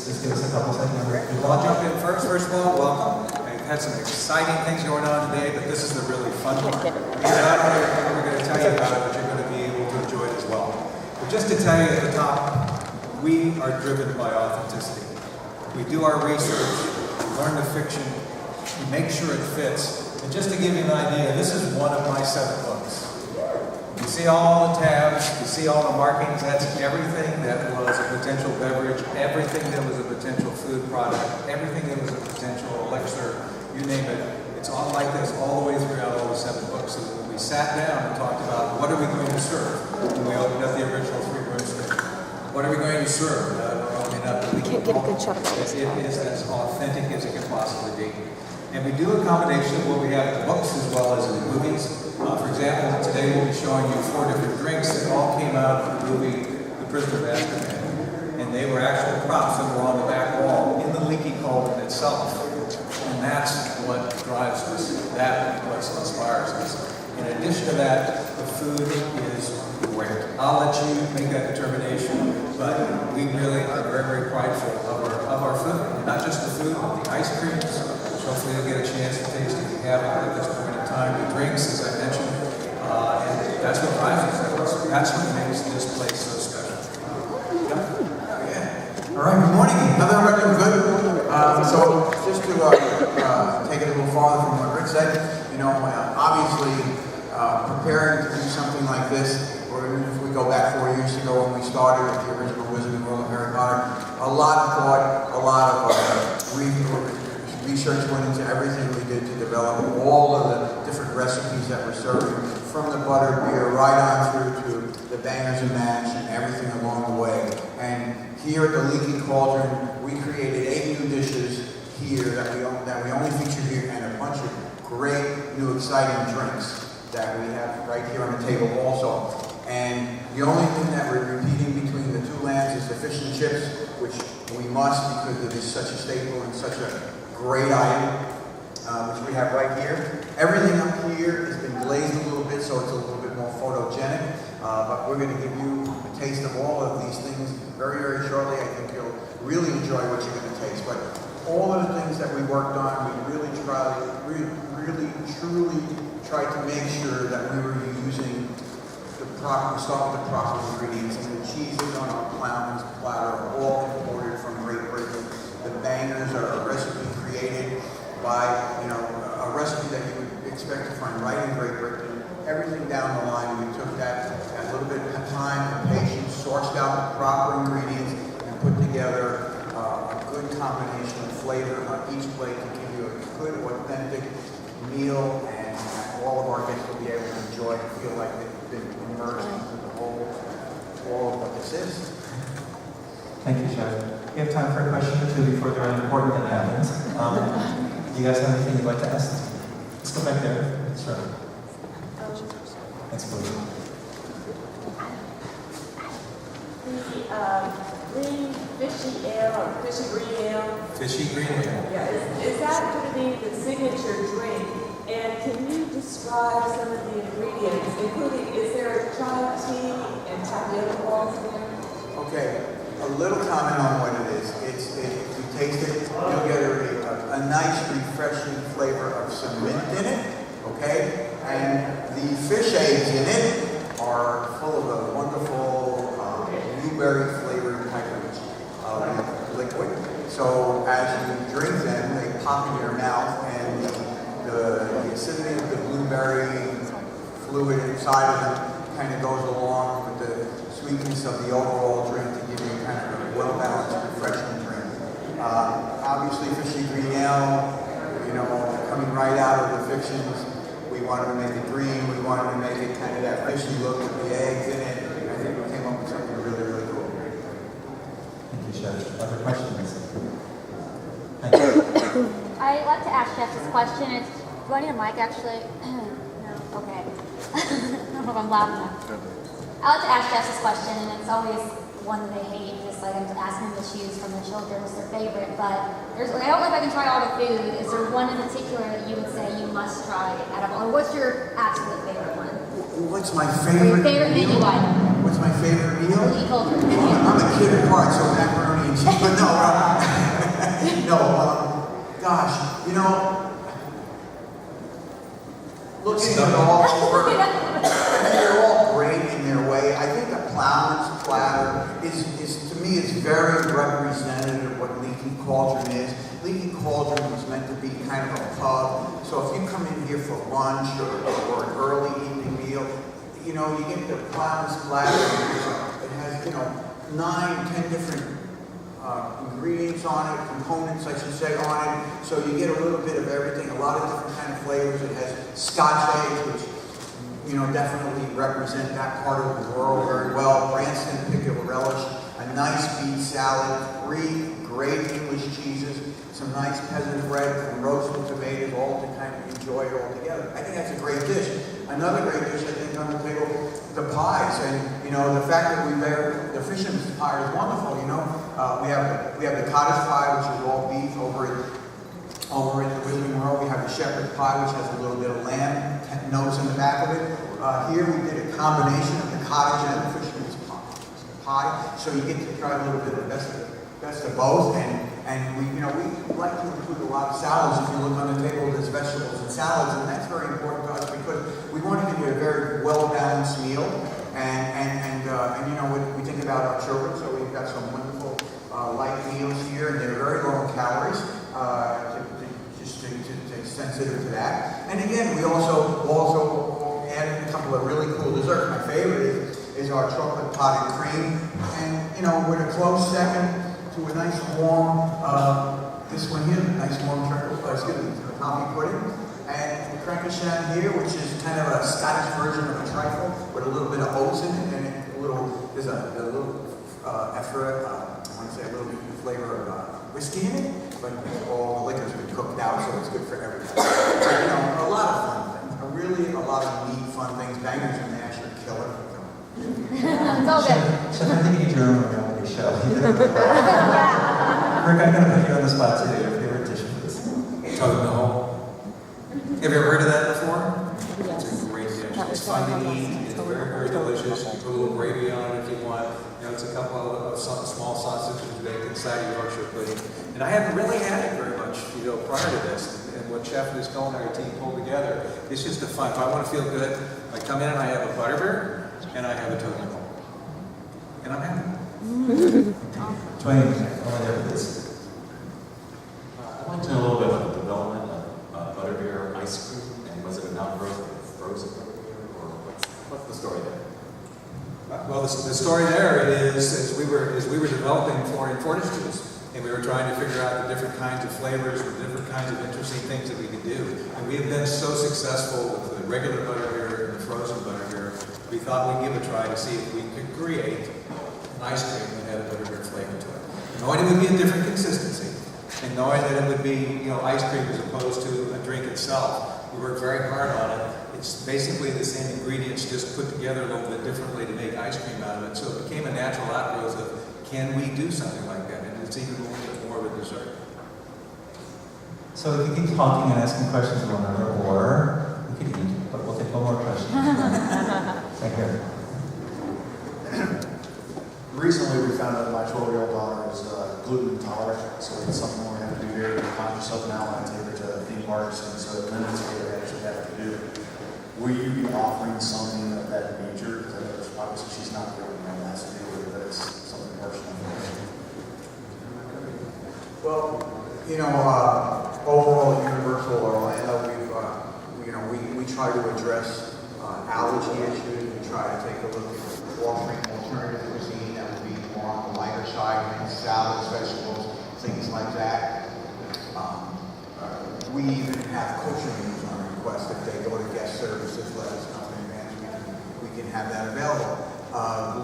just give us a couple seconds. Well, I'll jump in first. First of all, welcome. We've had some exciting things going on today, but this is the really fun part. Not only are we going to tell you about it, but you're going to be able to enjoy it as well. But just to tell you at the top, we are driven by authenticity. We do our research, we learn the fiction, we make sure it fits. And just to give you an idea, this is one of my 7 books. You see all the tabs, you see all the markings, that's everything that was a potential beverage, everything that was a potential food product, everything that was a potential elixir, you name it. It's all like this all the way throughout all the 7 books. So when we sat down and talked about what are we going to serve, when we opened up the original 3-room station, what are we going to serve? We can't get a good shot of it. It is as authentic as it can possibly be. And we do a combination of what we have in the books as well as in the movies. For example, today we'll be showing you 4 different drinks that all came out of the movie The Prisoner of Azkaban. And they were actual props that were on the back wall in the leaky cauldron itself. And that's what drives us. That's what inspires us. In addition to that, the food is great. I'll let you make that determination, but we really are very, very prideful of our food. Not just the food, but the ice creams, which hopefully you'll get a chance to taste if you haven't at this point in time. The drinks, as I mentioned, and that's what drives us. That's what makes this place so special. All right, good morning. Another record good. So just to take it a little farther from what Rick said, you know, obviously preparing to do something like this, or even if we go back 4 years ago when we started with the original Wizarding World of Harry Potter, a lot of thought, a lot of research went into everything we did to develop all of the different recipes that we're serving, from the buttered beer right on through to the bangers and mash and everything along the way. And here at the Leaky Cauldron, we created 8 new dishes here that we only feature here, and a bunch of great new exciting drinks that we have right here on the table also. And the only thing that we're repeating between the 2 lands is the fish and chips, which we must because it is such a staple and such a great item, which we have right here. Everything up here has been glazed a little bit, so it's a little bit more photogenic, but we're going to give you a taste of all of these things very, very shortly. I think you'll really enjoy what you're going to taste. But all of the things that we worked on, we really truly tried to make sure that we were using we start with the proper ingredients, and the cheeses on our clown's platter are all imported from Great Britain. The bangers are a recipe created by, you know, a recipe that you would expect to find right in Great Britain. Everything down the line, we took that a little bit of time and patience, sourced out the proper ingredients, and put together a good combination of flavor on each plate to give you a good, authentic meal, and all of our guests will be able to enjoy and feel like they've been immersed into all of what this is. Thank you, Chef. We have time for a question or 2 before the important that happens. Do you guys have anything you'd like to ask? Let's go back there. Sure. Thanks, please. The green fishy ale or fishy green ale. Fishy green ale. Yeah, is that going to be the signature drink? And can you describe some of the ingredients, including, is there chai tea and tapioca balls in there? Okay, a little comment on what it is. If you taste it, you'll get a nice, refreshing flavor of some mint in it, okay? And the fish eggs in it are full of a wonderful blueberry flavored type of liquid. So as you drink them, they pop in your mouth, and the acidity of the blueberry fluid inside of them kind of goes along with the sweetness of the overall drink to give you kind of a well-balanced, refreshing drink. Obviously, fishy green ale, you know, coming right out of the fictions, we wanted to make it green, we wanted to make it kind of that fishy look with the eggs in it, and I think we came up with something really, really cool. Thank you, Chef. Other questions? Thank you. I'd like to ask Jeff this question. It's, do I need a mic actually? No, okay. I don't know if I'm loud enough. I like to ask Jeff this question, and it's always one that they hate, just like I'm asking them to choose from the children what's their favorite, but I don't know if I can try all the food. Is there one in particular that you would say you must try out of all? Or what's your absolute favorite one? What's my favorite menu item? What's my favorite meal? Leaky Cauldron. I'm a kid at heart, so macaroni and cheese, but no, it all over. And they're all great in their way. I think the Plowman's platter is to me, is very representative of what Leaky Cauldron is. Leaky Cauldron was meant to be kind of a pub. So if you come in here for lunch or an early evening meal, you know, you get the Plowman's platter. It has, you know, 9, 10 different ingredients on it, components, I should say, on it. So you get a little bit of everything, a lot of different kind of flavors. It has Scotch eggs, which, you know, definitely represent that part of the world very well. Branston pickle relish, a nice beet salad, 3 great English cheeses, some nice peasant bread, and roasted tomatoes, all to kind of enjoy it all together. I think that's a great dish. Another great dish, I think, on the table, the pies. And, you know, the fact that we bear the fisherman's pie is wonderful, you know. We have the cottage pie, which is all beef over in the Wizarding World. We have the shepherd's pie, which has a little bit of lamb notes in the back of it. Here we did a combination of the cottage and the fisherman's pie. So you get to try a little bit of the best of both. And we, you know, we like to include a lot of salads. If you look on the table, there's vegetables and salads, and that's very important to us because we want to give you a very well-balanced meal. And you know, we think about our children, so we've got some wonderful light meals here, and they're very low in calories. To sensitive to that. And again, we also added a couple of really cool desserts. My favorite is our chocolate potted cream, and you know, with a close second to a nice warm, this one here, nice warm toffee pudding, and the crackashan here, which is kind of a Scottish version of a trifle with a little bit of oats in it, and there's a little effort, I want to say a little bit of flavor of whiskey in it, but all the liquor's been cooked out, so it's good for everybody. But, you know, a lot of fun things, a lot of neat fun things. Bangers and Mash are killer. It's all good. Chef, I think you need your own reality show. You did it really well. Rick, I'm going to put you on the spot too. Your favorite dish for this? Toad in the hole. Have you ever heard of that before? Yes. It's a great dish. That It's was fun one to of eat. those. It's very, very delicious. You put a little gravy on it if you want. You know, it's a couple of small sausages baked inside of Yorkshire pudding. And I haven't really had it very much, you know, prior to this. And what Chef and his culinary team pulled together, it's just a fun. If I want to feel good, I come in and I have a butterbeer and I have a toad in the hole. And I'm happy. Dwayne, over there, please. I'd like to know a little bit about the development of butterbeer ice cream, and was it an outgrowth of frozen butterbeer, or what's the story there? Well, the story there is as we were developing Florian Fortis juice, and we were trying to figure out the different kinds of flavors, the different kinds of interesting things that we could do. And we have been so successful with the regular butterbeer and the frozen butterbeer, we thought we'd give a try to see if we could create an ice cream that had a butterbeer flavor to it. Knowing it would be a different consistency, and knowing that it would be, you know, ice cream as opposed to a drink itself, we worked very hard on it. It's basically the same ingredients, just put together a little bit differently to make ice cream out of it. So it became a natural outgrowth of, can we do something like that? And it's even a little bit more of a dessert. So we can keep talking and asking questions to one another, or we could eat, but we'll take one more question. Right here. Recently, we found out my 12-year-old daughter is gluten intolerant, so it's something we have to be very conscious of now. I take her to theme parks, and so it limits what we actually have to do. Will you be offering something of that nature? Because obviously she's not the only one that has to deal with it, but it's something personal. Well, you know, overall at Universal Orlando, we try to address allergy issues. We try to take a look at offering alternative cuisine that would be more on the lighter side, maybe salads, vegetables, things like that. We even have kosher menus on request. If they go to guest services, let us know in advance. We can have that available.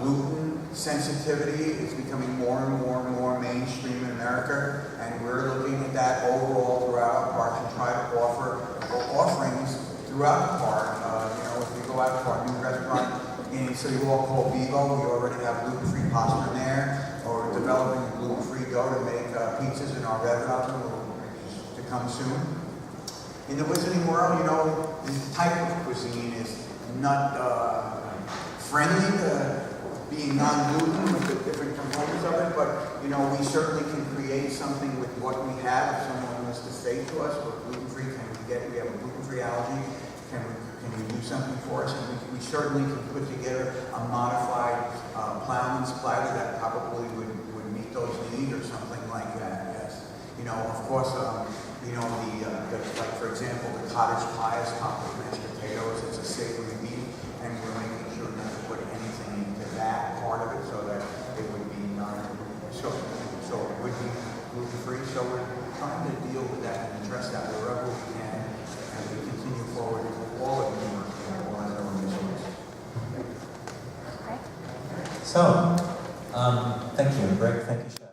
Gluten sensitivity is becoming more and more mainstream in America, and we're looking at that overall throughout our parks and try to offer offerings throughout the park. If you go out to our new restaurant in City Hall called Vivo, we already have gluten-free pasta in there, or developing gluten-free dough to make pizzas in our restaurant to come soon. In the Wizarding World, this type of cuisine is not friendly to being non-gluten with the different components of it, but we certainly can create something with what we have. If someone wants to say to us, we're gluten-free, we have a gluten-free allergy, can you do something for us? And we certainly can put together a modified plowman's platter that probably would meet those needs or something like that, yes. You know, of course, you know, like for example, the cottage pie is topped with mashed potatoes. It's a savory meat, and we're making sure not to put anything into that part of it so that it would be so it would be gluten-free. So we're trying to deal with that and address that wherever we can as we continue forward with all of the all our initiatives. So, thank you, Rick. Thank you, Chef.